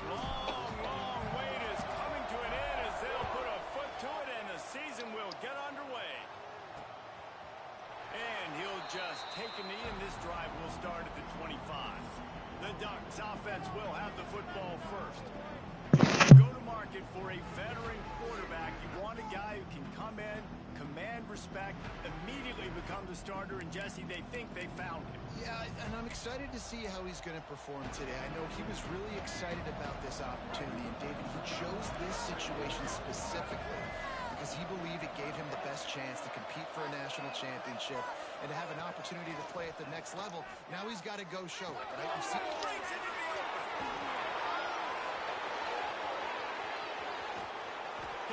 long, long wait is coming to an end as they'll put a foot to it and the season will get underway. And he'll just take a knee and this drive will start at the 25. The Ducks offense will have the football first. Go to market for a veteran quarterback. You want a guy who can come in, command respect, immediately become the starter, and Jesse, they think they found him. Yeah, and I'm excited to see how he's going to perform today. I know he was really excited about this opportunity, and David, he chose this situation specifically because he believed it gave him the best chance to compete for a national championship and to have an opportunity to play at the next level. Now he's got to go show it, right? You see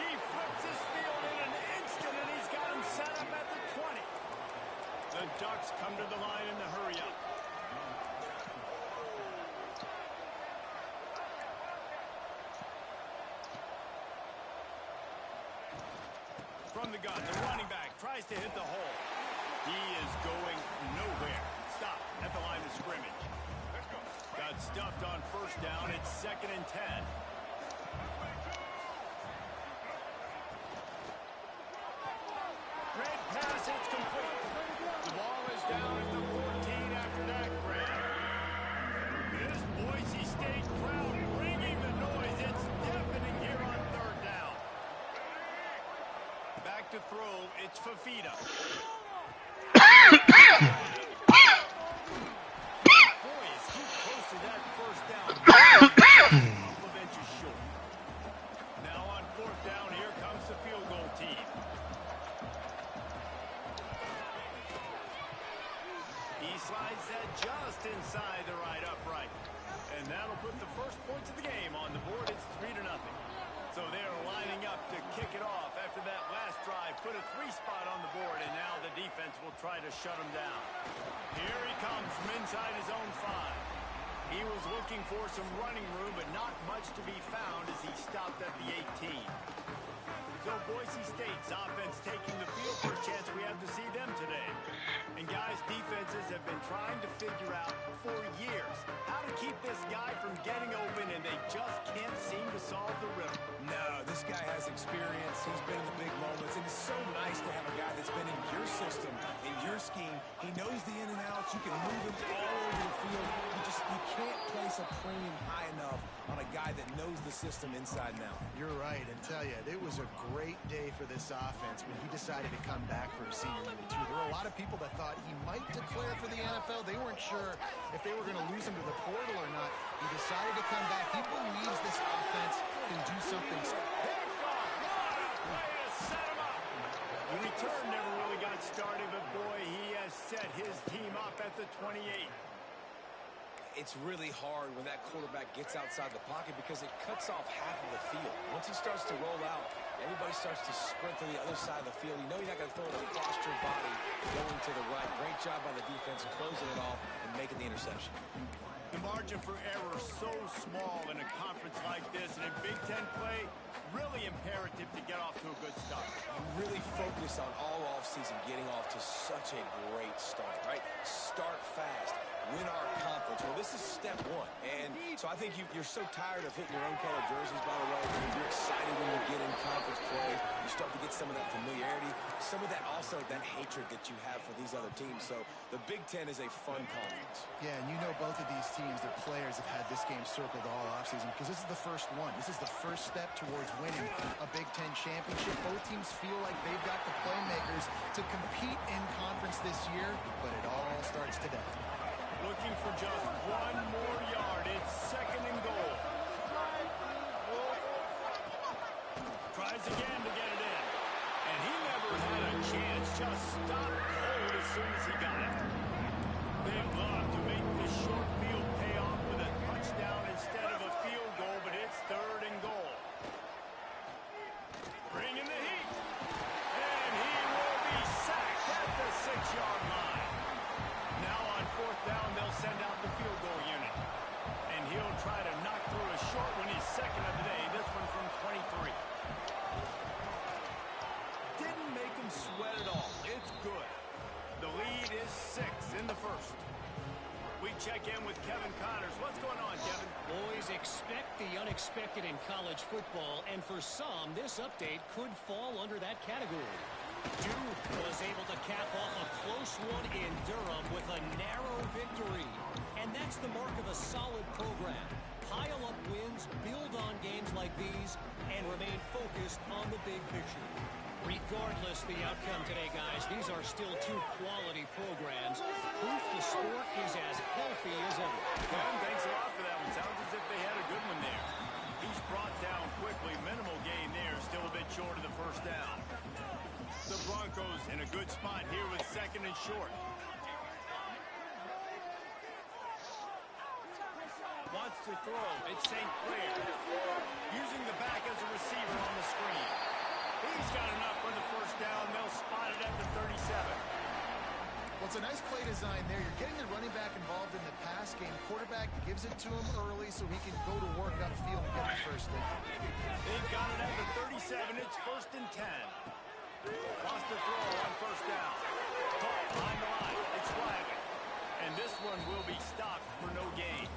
he flips his field in an instant, and he's got him set up at the 20. The Ducks come to the line in the hurry-up. From the gun, the running back tries to hit the hole. He is going nowhere. Stop at the line of scrimmage. Got stuffed on first down. It's 2nd and 10. Great pass, it's complete. The ball is down at the 14 after that grab. This Boise State crowd bringing the noise. It's deafening here on 3rd down. Back to throw, it's Fafita. Boy, is he close to that first down. A couple of inches short. Now on 4th down, here comes the field goal team. He slides that just inside the right upright. And that'll put the first points of the game on the board. It's 3-0. So they're lining up to kick it off after that last drive. Put a 3 spot on the board, and now the defense will try to shut him down. Here he comes from inside his own 5. He was looking for some running room, but not much to be found as he stopped at the 18. So Boise State's offense taking the field for a chance we have to see them today. And guys, defenses have been trying to figure out for years how to keep this guy from getting open, and they just can't seem to solve the riddle. No, this guy has experience. He's been in the big moments, and it's so nice to have a guy that's been in your system, in your scheme. He knows the in and outs. You can move him all over the field. You can't place a premium high enough on a guy that knows the system inside and out. You're right, and tell you, it was a great day for this offense when he decided to come back for his senior year, too. There were a lot of people that thought he might declare for the NFL. They weren't sure if they were going to lose him to the portal or not. He decided to come back. He believes this offense can do something. The return never really got started, but boy, he has set his team up at the 28. It's really hard when that quarterback gets outside the pocket because it cuts off half of the field. Once he starts to roll out, everybody starts to sprint to the other side of the field. You know you're not going to throw it across your body going to the right. Great job by the defense closing it off and making the interception. The margin for error so small in a conference like this, and in Big Ten play, really imperative to get off to a good start. You really focus on all offseason getting off to such a great start, right? Start fast. Win our conference. Well, this is step 1. And so I think you're so tired of hitting your own color jerseys, by the way. You're excited when you get in conference play. You start to get some of that familiarity, some of that also that hatred that you have for these other teams. So the Big Ten is a fun conference. Yeah, and you know both of these teams, their players have had this game circled all offseason because this is the first one. This is the first step towards winning a Big Ten championship. Both teams feel like they've got the playmakers to compete in conference this year, but it all starts today. Looking for just 1 more yard. It's 2nd and goal. Tries again to get it in. And he never had a chance. Just stopped cold as soon as he got it. They'd love to make this short field pay off with a touchdown instead of a field goal, but it's 3rd and goal. Bringing the heat. And he will be sacked at the 6-yard line. Now on 4th down, they'll send out the field goal unit. And he'll try to knock through a short one. He's 2nd of the day. This one from 23. Didn't make him sweat at all. It's good. The lead is 6 in the 1st. We check in with Kevin Connors. What's going on, Kevin? Boys, expect the unexpected in college football, and for some, this update could fall under that category. Duke was able to cap off a close one in Durham with a narrow victory. And that's the mark of a solid program. Pile up wins, build on games like these, and remain focused on the big picture. Regardless the outcome today, guys, these are still two quality programs. Proof the sport is as healthy as ever. Kevin, thanks a lot for that one. Sounds as if they had a good one there. He's brought down quickly. Minimal gain there. Still a bit short of the first down. The Broncos in a good spot here with second and short. Wants to throw. It's St. Clair. Using the back as a receiver on the screen. He's got enough for the first down. They'll spot it at the 37. Well, it's a nice play design there. You're getting the running back involved in the pass game. Quarterback gives it to him early so he can go to work upfield and get the first down. They've got it at the 37. It's first and 10. Wants to throw on first down. Caught behind the line. It's flagged. And this one will be stopped for no gain.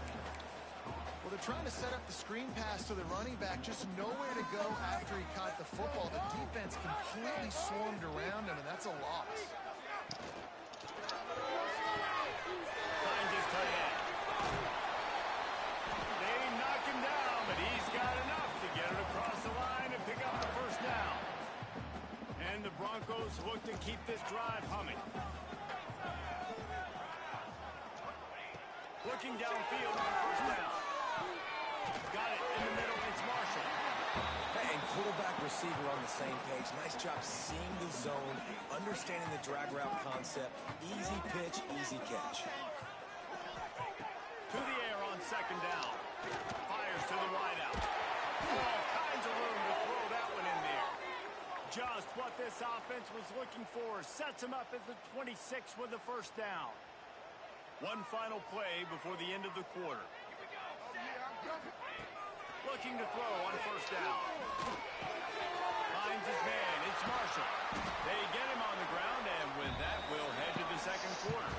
Well, they're trying to set up the screen pass to the running back. Just nowhere to go after he caught the football. The defense completely swarmed around him, and that's a loss. Finds his tight end. They knock him down, but he's got enough to get it across the line and pick up the first down. And the Broncos look to keep this drive humming. Looking downfield on first down. Got it in the middle. It's Marshall. And quarterback receiver on the same page. Nice job seeing the zone, understanding the drag route concept. Easy pitch, easy catch. To the air on second down. Fires to the wideout. All kinds of room to throw that one in there. Just what this offense was looking for. Sets him up at the 26 with the first down. One final play before the end of the quarter. Looking to throw on first down. Finds his man. It's Marshall. They get him on the ground, and with that, we'll head to the second quarter.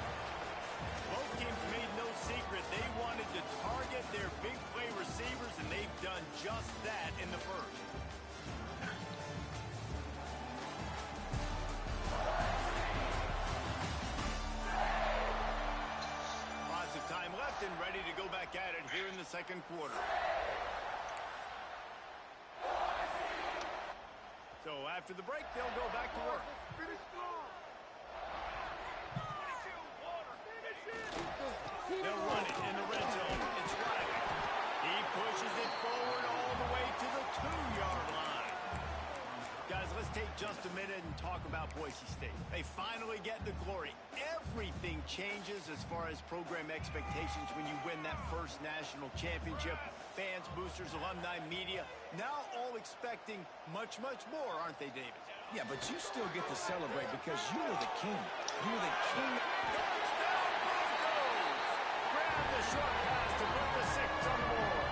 Both teams made no secret. They wanted to target their big play receivers, and they've done just that in the first. Lots of time left and ready to go back at it here in the second quarter. So after the break, they'll go back to work. They'll run it in the red zone. It's Riley. He pushes it forward all the way to the 2-yard line. Guys, let's take just a minute and talk about Boise State. They finally get the glory. Everything changes as far as program expectations when you win that first national championship. Fans, boosters, alumni, media, now all expecting much, much more, aren't they, David? Yeah, but you still get to celebrate because you were the king. You were the king. Touchdown, Broncos! Grab the short pass to put the 6 on the board.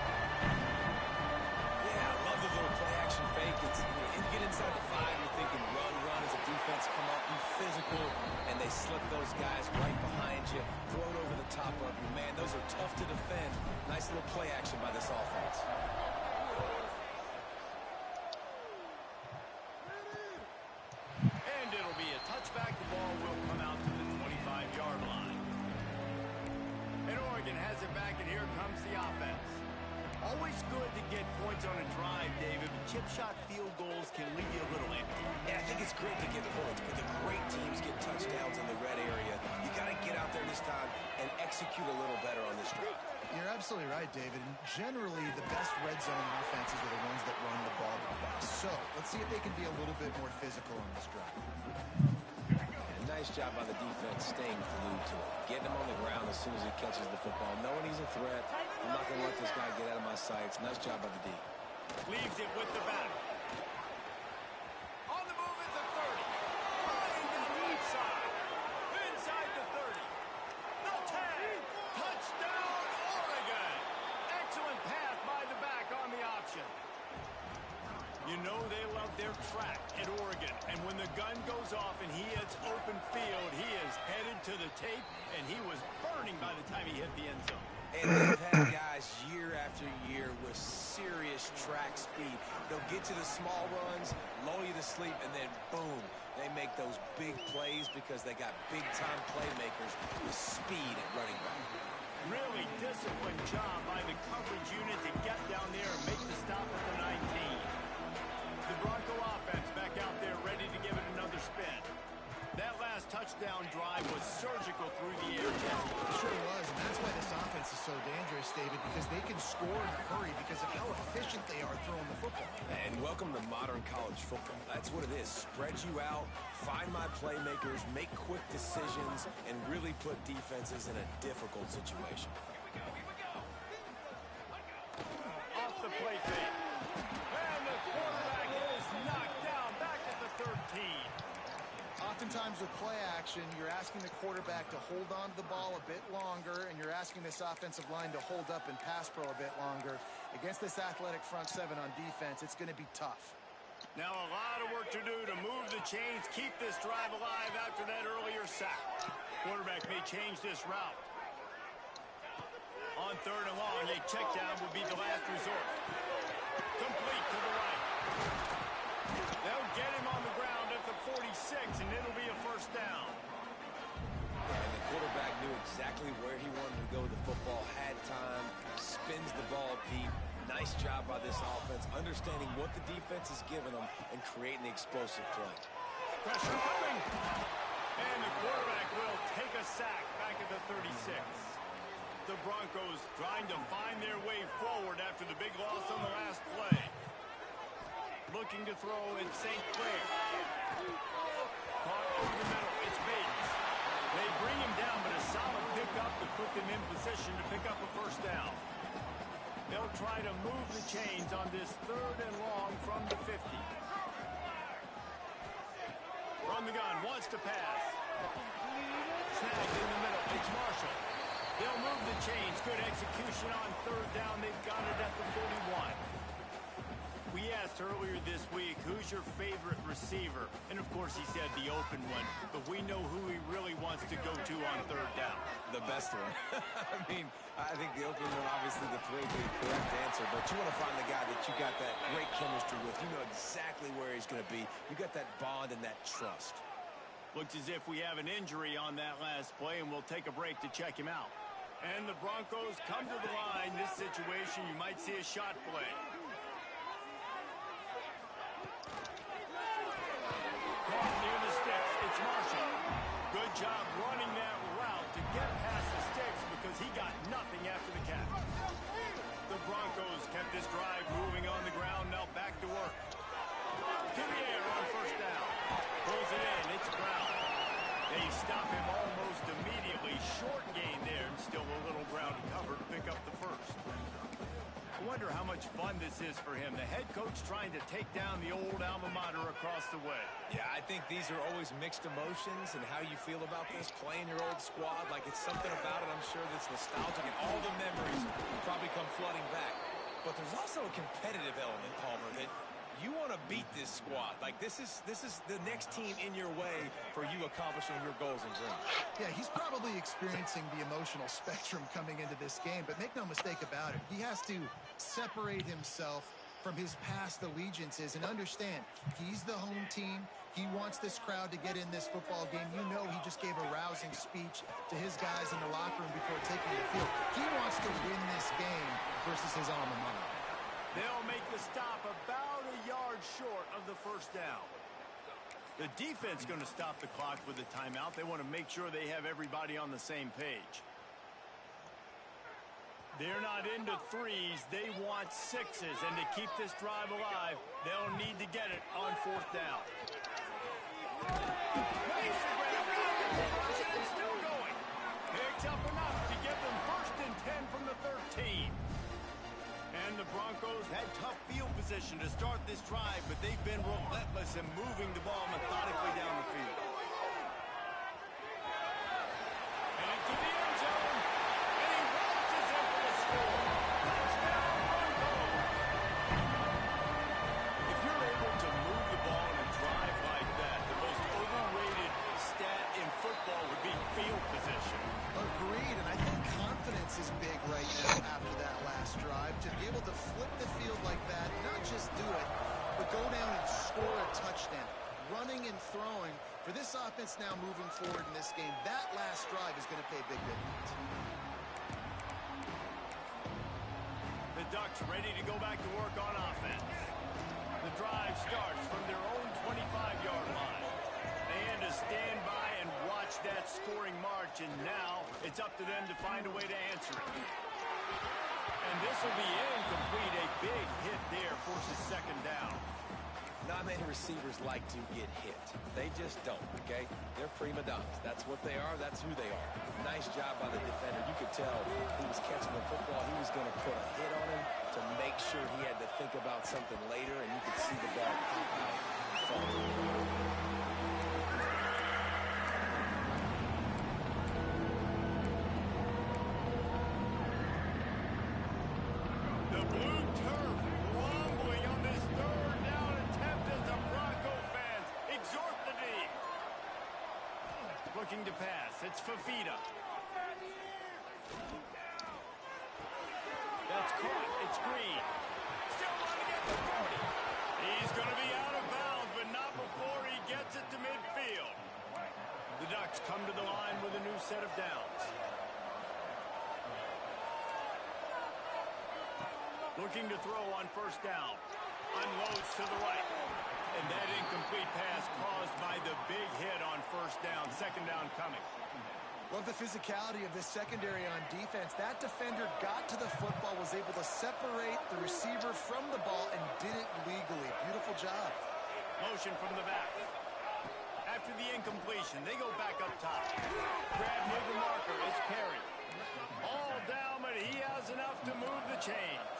Yeah, I love the little play-action fake. You get inside the 5, you're thinking run, as a defense come up, be physical, and they slip those guys right behind you, throw it over the top of you. Man, those are tough to defend. Nice little play action by this offense. And it'll be a touchback. The ball will come out to the 25-yard line. And Oregon has it back, and here comes the offense. Always good to get points on a drive, David, but chip shot field goals can leave you a little empty. Yeah, I think it's great to get points, but the great teams get touchdowns in the red area. You got to get out there this time and execute a little better on this drive. You're absolutely right, David. And generally, the best red zone offenses are the ones that run the ball the best. So let's see if they can be a little bit more physical on this drive. And nice job by the defense staying glued to it. Getting him on the ground as soon as he catches the football. Knowing he's a threat. I'm not going to let this guy get out of my sights. Nice job by the D. Leaves it with the back. On the move at the 30. Flying down the right side. Inside the 30. The 10. Touchdown, Oregon. Excellent pass by the back on the option. You know they love their track at Oregon. And when the gun goes off and he hits open field, he is headed to the tape, and he was burning by the time he hit the end zone. And they've had guys year after year with serious track speed. They'll get to the small runs, lull you to sleep, and then boom, they make those big plays because they got big-time playmakers with speed at running back. Really disciplined job by the coverage unit to get down there and make the stop at the 19. The Bronco offense back out there ready to give it another spin. That last touchdown drive was surgical through the air. It sure was, and that's why this offense is so dangerous, David, because they can score in a hurry because of how efficient they are throwing the football. And welcome to modern college football. That's what it is. Spread you out, find my playmakers, make quick decisions, and really put defenses in a difficult situation. Off the play fake. And the quarterback is knocked down back at the 13. Oftentimes with play action, you're asking the quarterback to hold on to the ball a bit longer, and you're asking this offensive line to hold up and pass pro a bit longer. Against this athletic front seven on defense, it's going to be tough. Now a lot of work to do to move the chains, keep this drive alive after that earlier sack. Quarterback may change this route. On third and long, a check down would be the last resort. Complete to the right. They'll get him on the ground at the 46, and it'll be a first down. And the quarterback knew exactly where he wanted to go with the football, had time, spins the ball deep. Nice job by this offense, understanding what the defense is giving them and creating the explosive play. Pressure coming. And the quarterback will take a sack back at the 36. The Broncos trying to find their way forward after the big loss on the last play. Looking to throw in St. Clair. Caught over the middle. It's Bates. They bring him down, but a solid pickup to put them in position to pick up a first down. They'll try to move the chains on this third and long from the 50. From the gun, wants to pass. Snagged in the middle. It's Marshall. They'll move the chains. Good execution on third down. They've got it at the 41. We asked earlier this week, who's your favorite receiver? And, of course, he said the open one. But we know who he really wants to go to on third down. The best one. I mean, I think the open one, obviously, the correct answer. But you want to find the guy that you got that great chemistry with. You know exactly where he's going to be. You got that bond and that trust. Looks as if we have an injury on that last play, and we'll take a break to check him out. And the Broncos come to the line. This situation, you might see a shot play. Caught near the sticks. It's Marshall. Good job running that route to get past the sticks because he got nothing after the catch. The Broncos kept this drive moving on the ground. Now back to work. To the air on first down. Throws it in. It's Brown. They stop him almost immediately. Short gain there, and still a little ground to cover to pick up the first. I wonder how much fun this is for him. The head coach trying to take down the old alma mater across the way. Yeah, I think these are always mixed emotions and how you feel about this, playing your old squad. Like, it's something about it, I'm sure, that's nostalgic, and all the memories probably come flooding back. But there's also a competitive element, Palmer, that you want to beat this squad. Like, this is the next team in your way for you accomplishing your goals and dreams. Yeah, he's probably experiencing the emotional spectrum coming into this game, but make no mistake about it, he has to separate himself from his past allegiances and understand he's the home team. He wants this crowd to get in this football game. You know he just gave a rousing speech to his guys in the locker room before taking the field. He wants to win this game versus his alma mater. They'll make the stop about a yard short of the first down. The defense going to stop the clock with a timeout. They want to make sure they have everybody on the same page. They're not into threes. They want sixes. And to keep this drive alive, they'll need to get it on fourth down. Makes the grab. And still going. Picks up enough to get them first and 10 from the 13. And the Broncos had tough field position to start this drive, but they've been relentless in moving the ball methodically down the field. And to the end zone, and he launches in for the score. Touchdown, Broncos! If you're able to move the ball in a drive like that, the most overrated stat in football would be field position. Agreed, and I think confidence touchdown. Running and throwing. For this offense now moving forward in this game, that last drive is going to pay big dividends. The Ducks ready to go back to work on offense. The drive starts from their own 25-yard line. They had to stand by and watch that scoring march, and now it's up to them to find a way to answer it. And this will be incomplete. A big hit there forces second down. Not many receivers like to get hit. They just don't, okay? They're prima donnas. That's what they are. That's who they are. Nice job by the defender. You could tell he was catching the football. He was going to put a hit on him to make sure he had to think about something later, and you could see the ball pop out and fall. Looking to pass. It's Fafita. That's caught. It's Green. Still running at the 40. He's going to be out of bounds, but not before he gets it to midfield. The Ducks come to the line with a new set of downs. Looking to throw on first down. Unloads to the right. And that incomplete pass caused by the big hit on first down. Second down coming. Love the physicality of this secondary on defense. That defender got to the football, was able to separate the receiver from the ball, and did it legally. Beautiful job. Motion from the back. After the incompletion, they go back up top. Grab near the marker. It's Perry. All down, but he has enough to move the chains.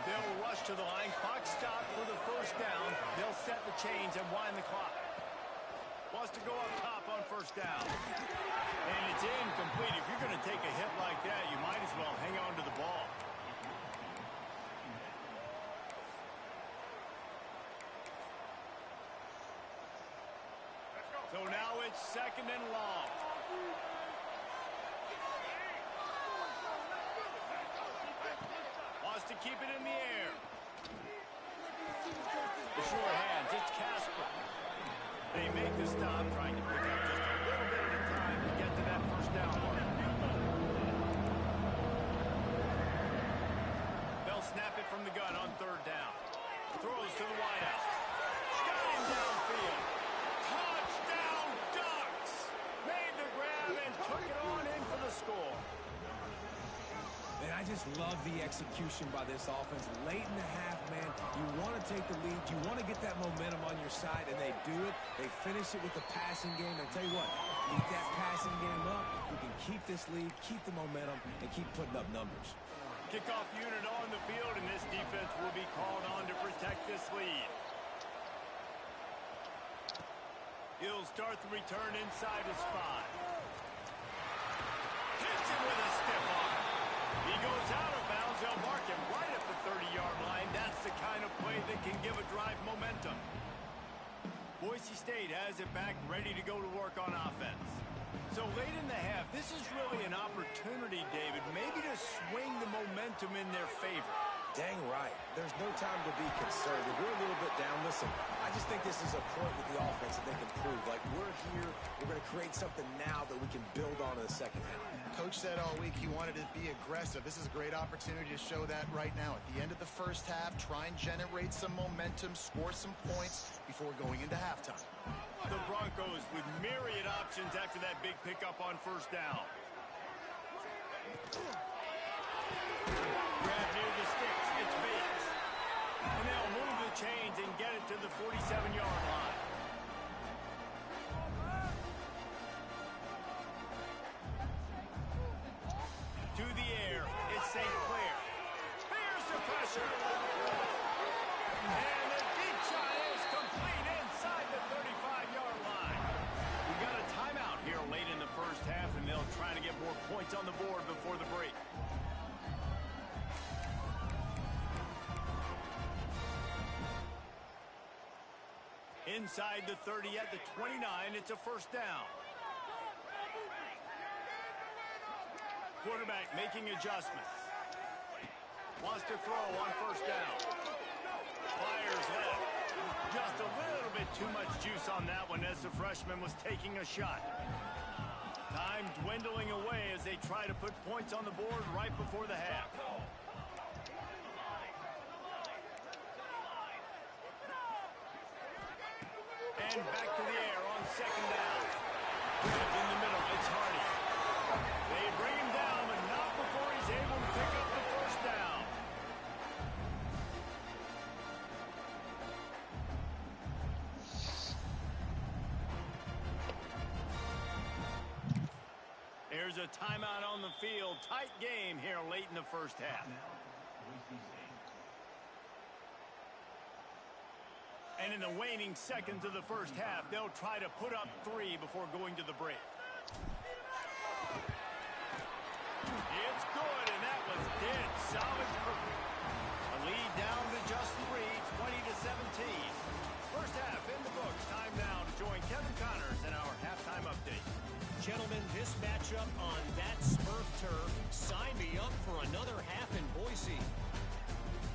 They'll rush to the line. Clock stopped for the first down. They'll set the chains and wind the clock. Wants to go up top on first down. And it's incomplete. If you're going to take a hit like that, you might as well hang on to the ball. So now it's second and long. Wants to keep it in the air. The sure hands, it's Casper. They make the stop, trying to pick up just a little bit at a time to get to that first down mark. They'll snap it from the gun on third down. Throws to the wideout. Got him downfield. Touchdown Ducks! Made the grab and took it on in for the score. Man, I just love the execution by this offense. Late in the half, man, you want to take the lead. You want to get that momentum on your side, and they do it. They finish it with the passing game. And tell you what, keep that passing game up. You can keep this lead, keep the momentum, and keep putting up numbers. Kickoff unit on the field, and this defense will be called on to protect this lead. He'll start the return inside his 5. Hits him with a stiff arm. He goes out of bounds. They'll mark him right at the 30-yard line. That's the kind of play that can give a drive momentum. Boise State has it back, ready to go to work on offense. So late in the half, this is really an opportunity, David, maybe to swing the momentum in their favor. Dang right. There's no time to be concerned. If we're a little bit down, listen, I just think this is a point with the offense that they can prove. Like, we're here, we're going to create something now that we can build on in the second half. Coach said all week he wanted to be aggressive. This is a great opportunity to show that right now. At the end of the first half, try and generate some momentum, score some points before going into halftime. The Broncos with myriad options after that big pickup on first down. Grab near the sticks. It's Bates. And they'll move the chains and get it to the 47-yard line. To the air. It's St. Clair. Here's the pressure. And the deep shot is complete inside the 35-yard line. We got a timeout here late in the first half, and they'll try to get more points on the board before the break. Inside the 30 at the 29, it's a first down. Quarterback making adjustments. Wants to throw on first down. Fires left. Just a little bit too much juice on that one as the freshman was taking a shot. Time dwindling away as they try to put points on the board right before the half. And back to the air on second down. In the middle, it's Hardy. They bring him down, but not before he's able to pick up the first down. Here's a timeout on the field. Tight game here late in the first half. And in the waning seconds of the first half, they'll try to put up 3 before going to the break. It's good, and that was dead solid. A lead down to just 3, 20-17. First half in the books. Time now to join Kevin Connors in our halftime update. Gentlemen, this matchup on that Smurf turf, sign me up for another half in Boise.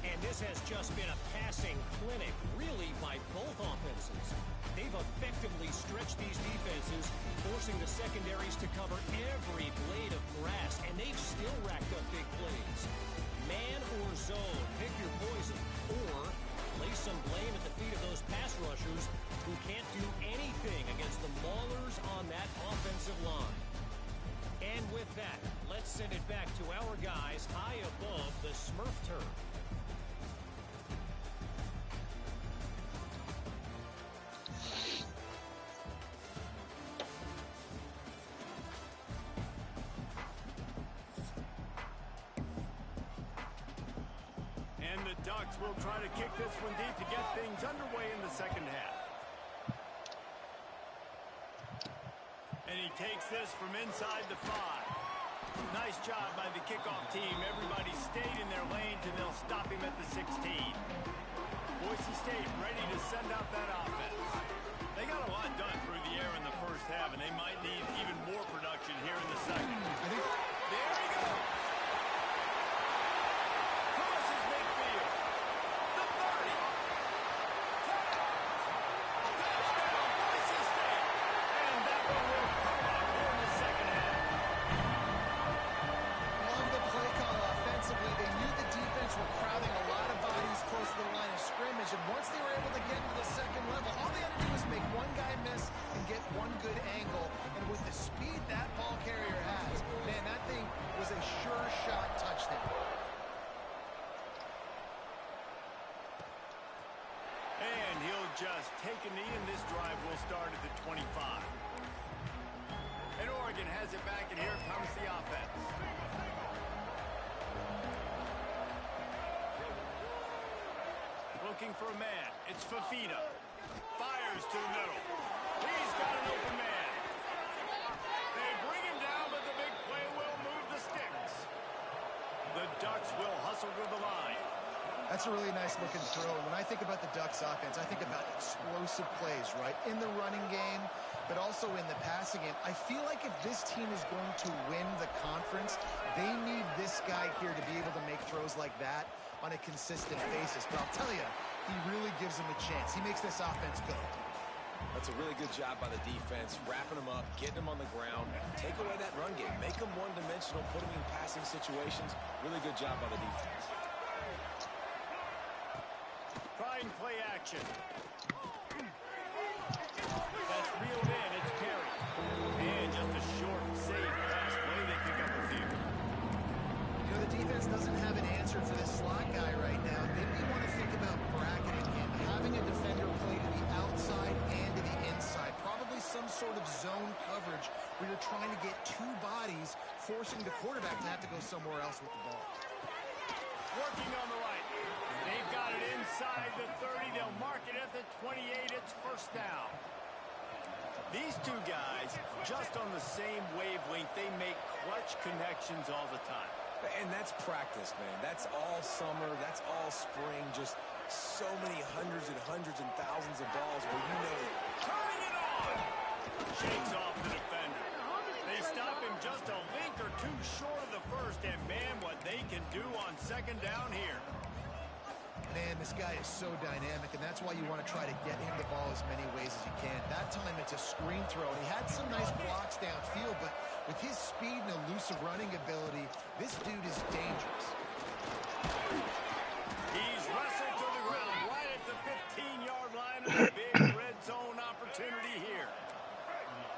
And this has just been a passing clinic, really, by both offenses. They've effectively stretched these defenses, forcing the secondaries to cover every blade of grass, and they've still racked up big plays. Man or zone, pick your poison, or lay some blame at the feet of those pass rushers who can't do anything against the maulers on that offensive line. And with that, let's send it back to our guys high above the Smurf turf. And the Ducks will try to kick this one deep to get things underway in the second half. And he takes this from inside the 5. Nice job by the kickoff team. Everybody stayed in their lanes, and they'll stop him at the 16. Boise State ready to send out that offense. They got a lot done through the air in the first half, and they might need even more production here in the second. There he goes. Crosses midfield. The 30. Touchdown, Boise State. And that one will come up here in the second half. Love the play call offensively. They knew the defense were crowding a lot of bodies close to the line of scrimmage, and once they were able to get to the second level, all they had to do was make one guy miss and get one good angle. And with the speed that ball carrier has, man, that thing was a sure shot touchdown. And he'll just take a knee, and this drive will start at the 25. And Oregon has it back, and here comes the offense. Looking for a man. It's Fafita. Fires to the middle. He's got an open man. They bring him down, but the big play will move the sticks. The Ducks will hustle to the line. That's a really nice looking throw. When I think about the Ducks offense, I think about explosive plays, right? In the running game, but also in the passing game. I feel like if this team is going to win the conference, they need this guy here to be able to make throws like that on a consistent basis. But I'll tell you, he really gives them a chance. He makes this offense go. That's a really good job by the defense, wrapping them up, getting them on the ground. Take away that run game. Make them one-dimensional, put them in passing situations. Really good job by the defense. Trying play action. That's reeled in. It's Perry. And just a short, safe pass play. They pick up a few. You know, the defense doesn't have an answer for this slot guy right now. They may want to think about bracketing him, having a defender play to the outside and to the inside. Probably some sort of zone coverage where you're trying to get two bodies, forcing the quarterback to have to go somewhere else with the ball. Working on the right. They've got it inside the 30. They'll mark it at the 28. It's first down. These two guys, just on the same wavelength, they make clutch connections all the time. And that's practice, man. That's all summer. That's all spring. Just so many hundreds and thousands of balls where you know. Turning it on. Shakes off the defender. They stop him just a link or two short of the first. And, man, what they can do on second down here. Man, this guy is so dynamic, and that's why you want to try to get him the ball as many ways as you can. That time it's a screen throw, and he had some nice blocks downfield, but with his speed and elusive running ability, this dude is dangerous. He's wrestled to the ground right at the 15-yard line of the big red zone opportunity here.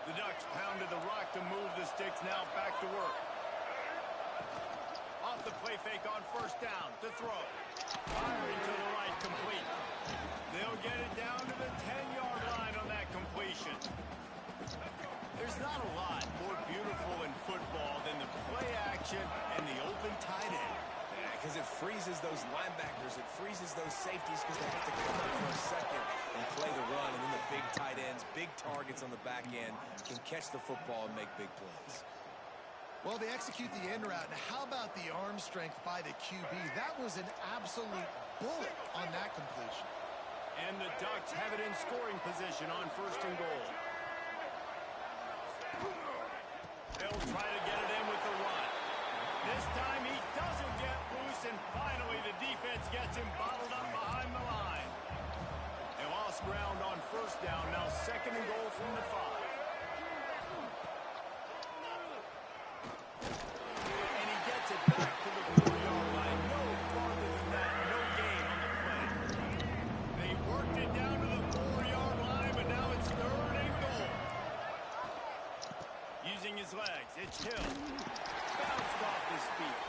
The Ducks pounded the rock to move the sticks, now back to work. Off the play fake on first down to throw. Firing to the right, complete. They'll get it down to the 10-yard line on that completion. There's not a lot more beautiful in football than the play action and the open tight end. Yeah, because it freezes those linebackers. It freezes those safeties because they have to come up for a second and play the run. And then the big tight ends, big targets on the back end can catch the football and make big plays. Well, they execute the end route, and how about the arm strength by the QB? That was an absolute bullet on that completion. And the Ducks have it in scoring position on first and goal. They'll try to get it in with the run. This time he doesn't get loose, and finally the defense gets him bottled up behind the line. They lost ground on first down, now second and goal from the 5. It back to the 4-yard line. No farther than that. No gain on the play. They worked it down to the 4-yard line, but now it's third and goal. Using his legs, it's Hill. Bounced off his feet.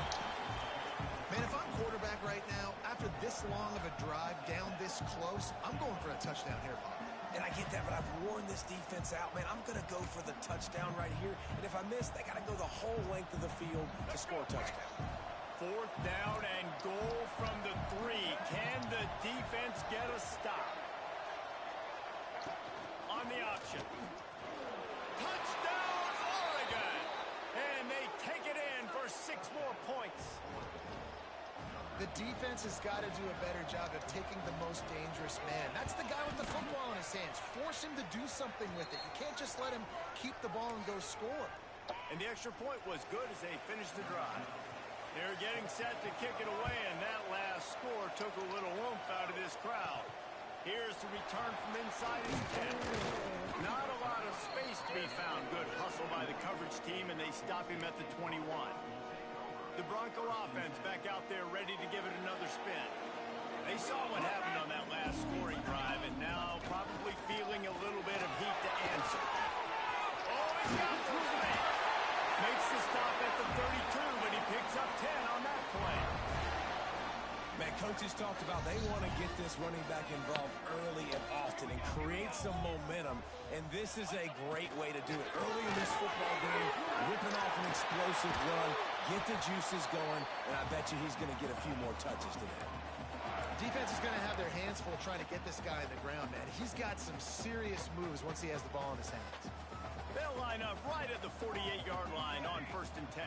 Man, if I'm quarterback right now, after this long of a drive down this close, I'm going for a touchdown here, Bob. And I get that, but I've worn this defense out, man. I'm going to go for the touchdown right here. And if I miss, they got to go the whole length of the field to score a touchdown. Fourth down and goal from the 3. Can the defense get a stop? On the option. Touchdown, Oregon! And they take it in for 6 more points. The defense has got to do a better job of taking the most dangerous man. That's the guy with the football in his hands. Force him to do something with it. You can't just let him keep the ball and go score. And the extra point was good as they finished the drive. They're getting set to kick it away, and that last score took a little oomph out of this crowd. Here's the return from inside his 10. Not a lot of space to be found. Good hustle by the coverage team, and they stop him at the 21. The Bronco offense back out there ready to give it another spin. They saw what happened on that last scoring drive, and now probably feeling a little bit of heat to answer. Oh, he got through it. Makes the stop at the 32, but he picks up 10 on that play. Man, coaches talked about they want to get this running back involved early and often and create some momentum, and this is a great way to do it. Early in this football game, ripping off an explosive run, get the juices going, and I bet you he's going to get a few more touches today. Defense is going to have their hands full trying to get this guy on the ground, man. He's got some serious moves once he has the ball in his hands. They'll line up right at the 48-yard line on first and 10.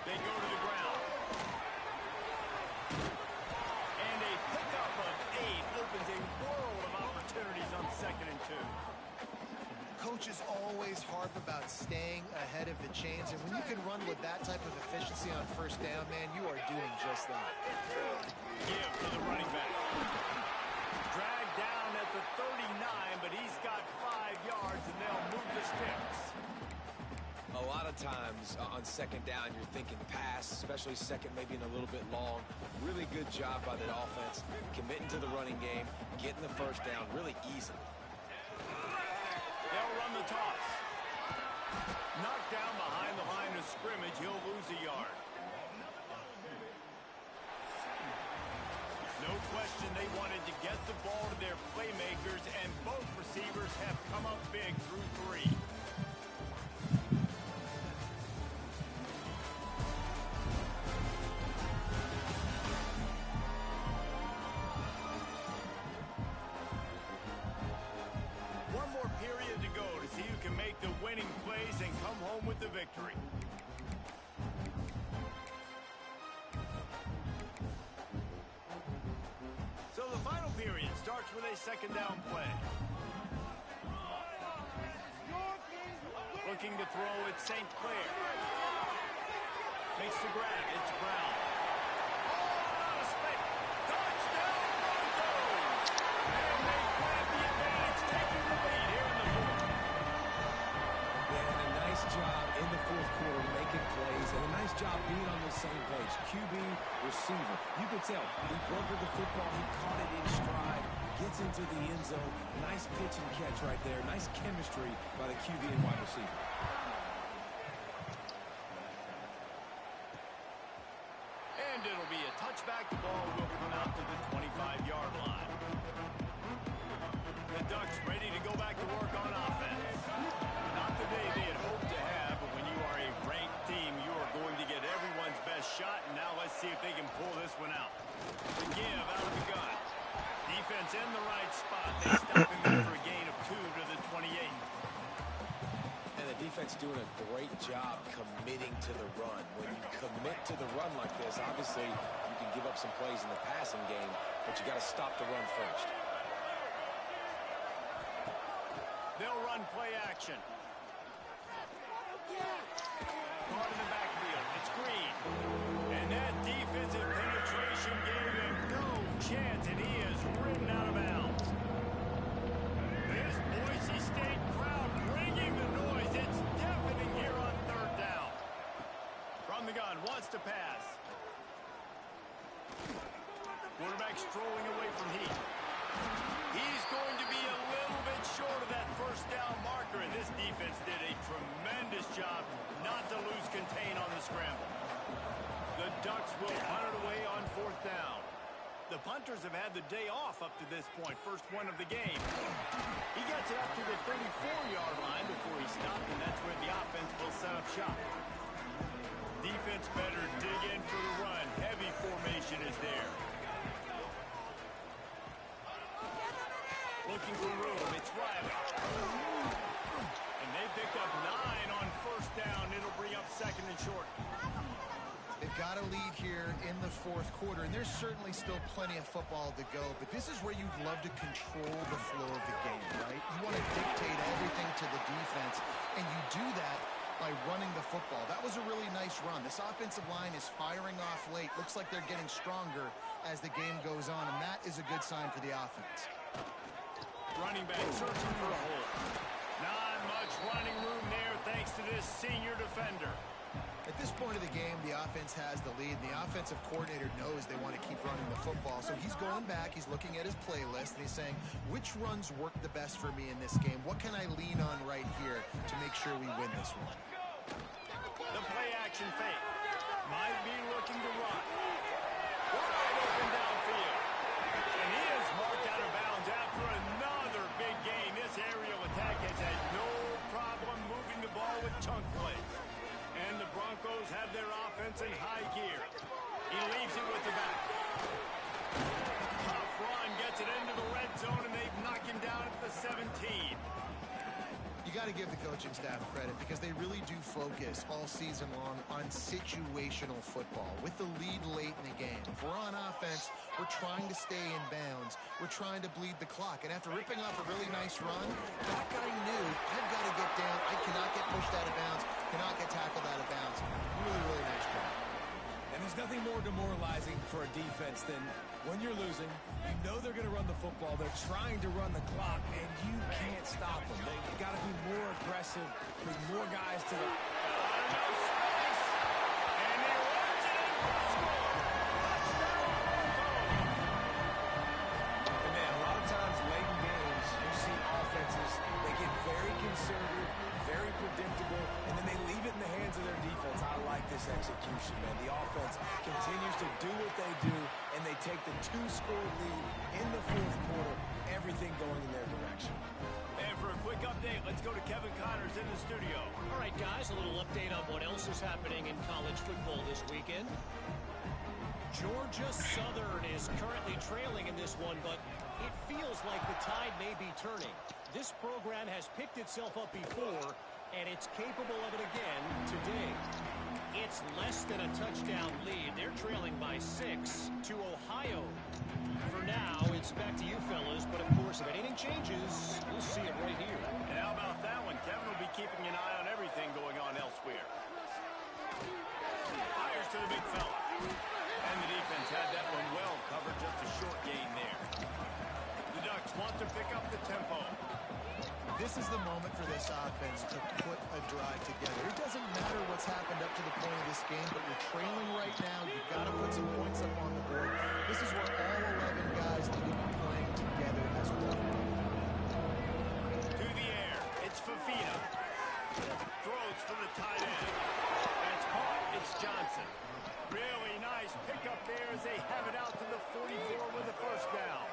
They go to the ground. And a pickup of 8 opens a world of opportunities on second and 2. Coaches always harp about staying ahead of the chains, and when you can run with that type of efficiency on first down, man, you are doing just that. Give to the running back. Dragged down at the 39, but he's got 5 yards, and they'll move the sticks. A lot of times on second down, you're thinking pass, especially second, maybe in a little bit long. Really good job by the offense, committing to the running game, getting the first down really easily. They'll run the toss. Knocked down behind the line of scrimmage, he'll lose a yard. No question they wanted to get the ball to their playmakers, and both receivers have come up big through 3. One more period to go to see who can make the winning plays and come home with the victory. So the final period starts with a second down play. looking to throw at St. Clair. Makes the grab. It's Brown. Oh, out of space. Touchdown, Broncos! And they grab the advantage, taking the lead here in the fourth. Yeah, and a nice job in the fourth quarter making plays, and a nice job being on the same page. QB, receiver. You could tell he brokered the football. He caught it in stride. Gets into the end zone. Nice pitch and catch right there. Nice chemistry by the QB and wide receiver. And it'll be a touchback. The ball will come out to the 25-yard line. The Ducks ready to go back to work on offense. Not the day they had hoped to have, but when you are a ranked team, you are going to get everyone's best shot. And now let's see if they can pull this one out. The give out of the gun. Defense in the right spot. They stop him there for a gain of 2 to the 28. And the defense doing a great job committing to the run. When you commit to the run like this, obviously you can give up some plays in the passing game, but you got to stop the run first. They'll run play action. Caught in the backfield. It's Green. And that defensive penetration gave him no chance, and he is ridden out of bounds. This Boise State crowd bringing the noise. It's deafening here on third down. From the gun, wants to pass. Quarterback strolling away from Heath. He's going to be a little bit short of that first down marker, and this defense did a tremendous job not to lose contain on the scramble. The Ducks will punt it away on fourth down. The punters have had the day off up to this point, first one of the game. He gets it up to the 34-yard line before he stopped, and that's where the offense will set up shop. Defense better dig in for the run. Heavy formation is there. Looking for room. It's Riley. And they pick up 9 on first down. It'll bring up second and short. They've got a lead here in the fourth quarter, and there's certainly still plenty of football to go, but this is where you'd love to control the flow of the game, right? You want to dictate everything to the defense, and you do that by running the football. That was a really nice run. This offensive line is firing off late. Looks like they're getting stronger as the game goes on, and that is a good sign for the offense. Running back searching for a hole. Not much running room there thanks to this senior defender. At this point of the game, the offense has the lead, and the offensive coordinator knows they want to keep running the football. So he's going back, he's looking at his playlist, and he's saying, which runs work the best for me in this game? What can I lean on right here to make sure we win this one? The play action fake. Might be looking to run. Wide open downfield. And he is marked out of bounds after another big gain. This aerial attack has had no problem moving the ball with chunk plays. And the Broncos have their offense in high gear. He leaves it with the back. Tough run, gets it into the red zone, and they knock him down at the 17. You got to give the coaching staff credit because they really do focus all season long on situational football. With the lead late in the game, if we're on offense, we're trying to stay in bounds. We're trying to bleed the clock. And after ripping off a really nice run, that guy knew, I've got to get down. I cannot get pushed out of bounds, cannot get tackled out of bounds. Really, really nice job. And there's nothing more demoralizing for a defense than when you're losing, you know they're going to run the football. They're trying to run the clock, and you can't stop them. They've got to be more aggressive, bring more guys to the... And he runs it in for a score. And man, a lot of times late in games, you see offenses, they get very conservative, very predictable, and then they leave it in the hands of their defense. I like this execution, man. The offense continues to do what they do, and they take the 2-score lead in the fourth quarter, everything going in their direction. And for a quick update, let's go to Kevin Connors in the studio. All right, guys, a little update on what else is happening in college football this weekend. Georgia Southern is currently trailing in this one, but it feels like the tide may be turning. This program has picked itself up before, and it's capable of it again today. It's less than a touchdown lead. They're trailing by 6 to Ohio. For now, it's back to you fellas, but of course, if anything changes, we'll see it right here. And how about that one? Kevin will be keeping an eye on everything This is the moment for this offense to put a drive together. It doesn't matter what's happened up to the point of this game, but you're trailing right now. You've got to put some points up on the board. This is where all 11 guys need to be playing together as one. To the air, it's Fafita. Throws for the tight end. And it's caught. It's Johnson. Really nice pickup there as they have it out to the 44 with a first down.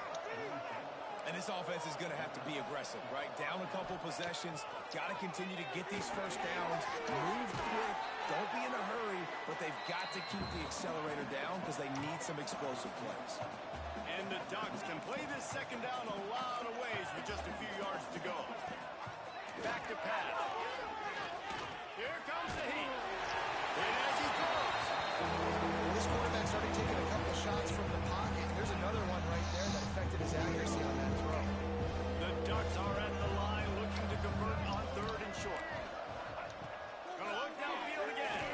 And this offense is going to have to be aggressive, right? Down a couple possessions, got to continue to get these first downs, move quick, don't be in a hurry, but they've got to keep the accelerator down because they need some explosive plays. And the Ducks can play this second down a lot of ways with just a few yards to go. Back to pass. Here comes the heat. And as he throws. This quarterback's already taken a couple shots from the pocket. There's another one right there that affected his accuracy on that throw. The Ducks are at the line looking to convert on third and short. Gonna look downfield again.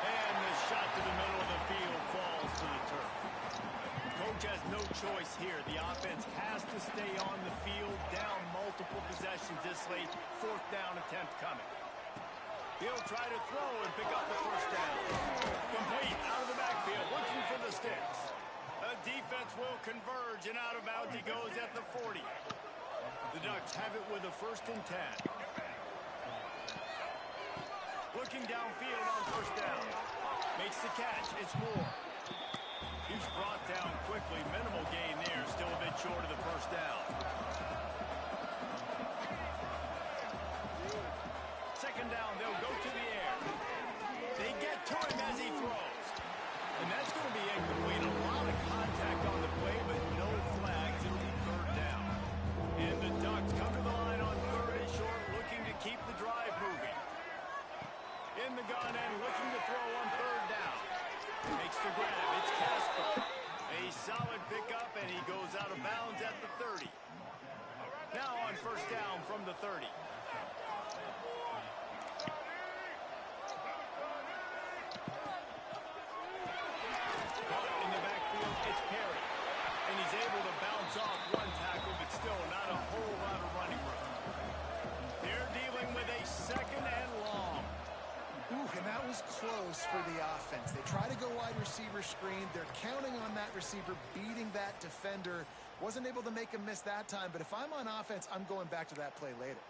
And the shot to the middle of the field falls to the turf. Coach has no choice here. The offense has to stay on the field, down multiple possessions this late. Fourth down attempt coming. He'll try to throw and pick up the first down. Complete out of the backfield, looking for the sticks. The defense will converge, and out of bounds he goes at the 40. The Ducks have it with a 1st and 10. Looking downfield on first down. Makes the catch. It's Moore. He's brought down quickly. Minimal gain there. Still a bit short of the first down. Second down, they'll go to the air. They get to him as he throws. And that's going to be incomplete. A lot of contact on the play, but no flags. It'll be third down. And the Ducks come to the line on third and short, looking to keep the drive moving. In the gun and looking to throw on third down. Makes the grab. It's Casper. A solid pickup, and he goes out of bounds at the 30. Now on first down from the 30. It's Perry, and he's able to bounce off one tackle, but still not a whole lot of running room. They're dealing with a second and long. Ooh, and that was close for the offense. They try to go wide receiver screen. They're counting on that receiver beating that defender. Wasn't able to make him miss that time, but if I'm on offense, I'm going back to that play later.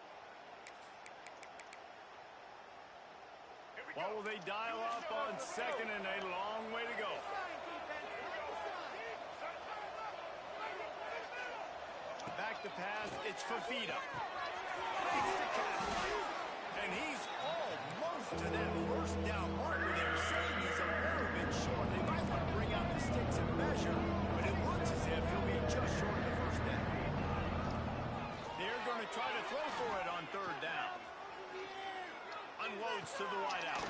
What will they dial up on second and a long way to go? Back to pass, it's Fafita. Makes the catch. And he's almost to that first down marker there, saying he's a little bit short. They might want to bring out the sticks and measure, but it looks as if he'll be just short of the first down. They're going to try to throw for it on third down. Unloads to the wideout.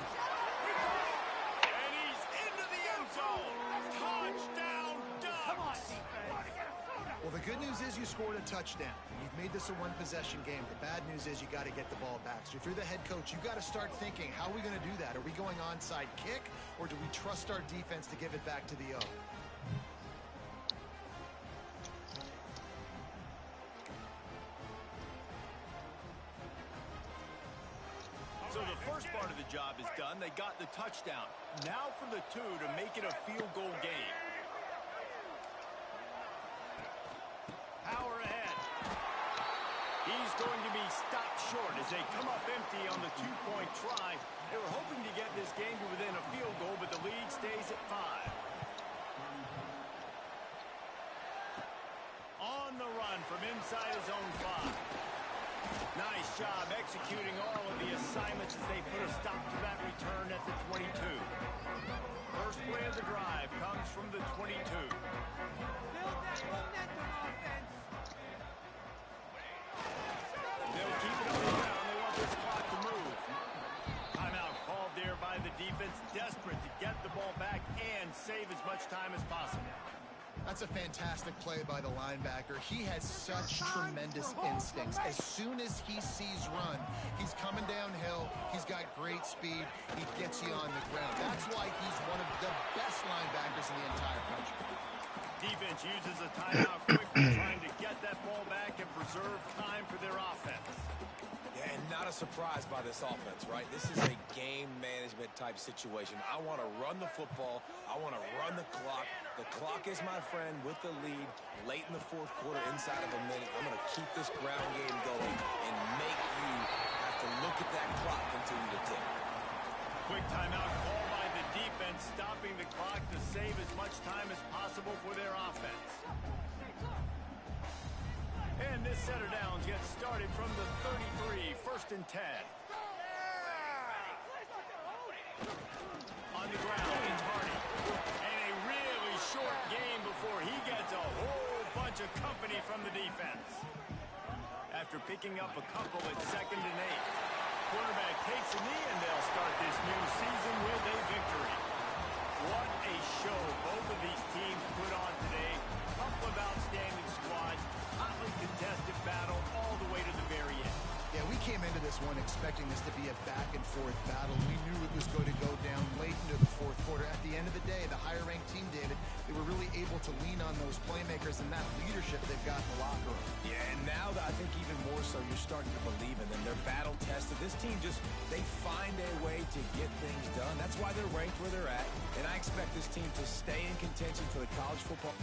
And he's into the end zone. Touchdown, Ducks! Well, the good news is you scored a touchdown. You've made this a one-possession game. The bad news is you got to get the ball back. So if you're the head coach, you got to start thinking, how are we going to do that? Are we going onside kick, or do we trust our defense to give it back to the O? So the first part of the job is done. They got the touchdown. Now for the 2 to make it a field goal game. Power ahead. He's going to be stopped short as they come up empty on the 2-point try. They were hoping to get this game to within a field goal, but the lead stays at 5. On the run from inside his own 5. Nice job executing all of the assignments as they put a stop to that return at the 22. First play of the drive comes from the 22. They'll keep it on the ground. They want this clock to move. Timeout called there by the defense, desperate to get the ball back and save as much time as possible. That's a fantastic play by the linebacker. He has such tremendous instincts. As soon as he sees run, he's coming downhill. He's got great speed. He gets you on the ground. That's why he's one of the best linebackers in the entire country. Defense uses a timeout quickly, trying to get that ball back and reserve time for their offense. Yeah, and not a surprise by this offense, right? This is a game management type situation. I want to run the football. I want to run the clock. The clock is my friend with the lead late in the fourth quarter, inside of a minute. I'm going to keep this ground game going and make you have to look at that clock continue to tick. Quick timeout call by the defense, stopping the clock to save as much time as possible for their offense. And this setter downs gets started from the 33, 1st and 10. On the ground, it's Hardy. And a really short game before he gets a whole bunch of company from the defense. After picking up a couple at 2nd and 8. Quarterback takes a knee, and they'll start this new season with a victory. What a show both of these teams put on today. Couple of outstanding squads. Hotly contested battle all the way to the very end. Yeah, we came into this one expecting this to be a back-and-forth battle. We knew it was going to go down late into the fourth quarter. At the end of the day, the higher-ranked team, David, they were really able to lean on those playmakers and that leadership they've got in the locker room. Yeah, and now I think even more so, you're starting to believe in them. They're battle-tested. This team they find a way to get things done. That's why they're ranked where they're at, and I expect this team to stay in contention for the college football.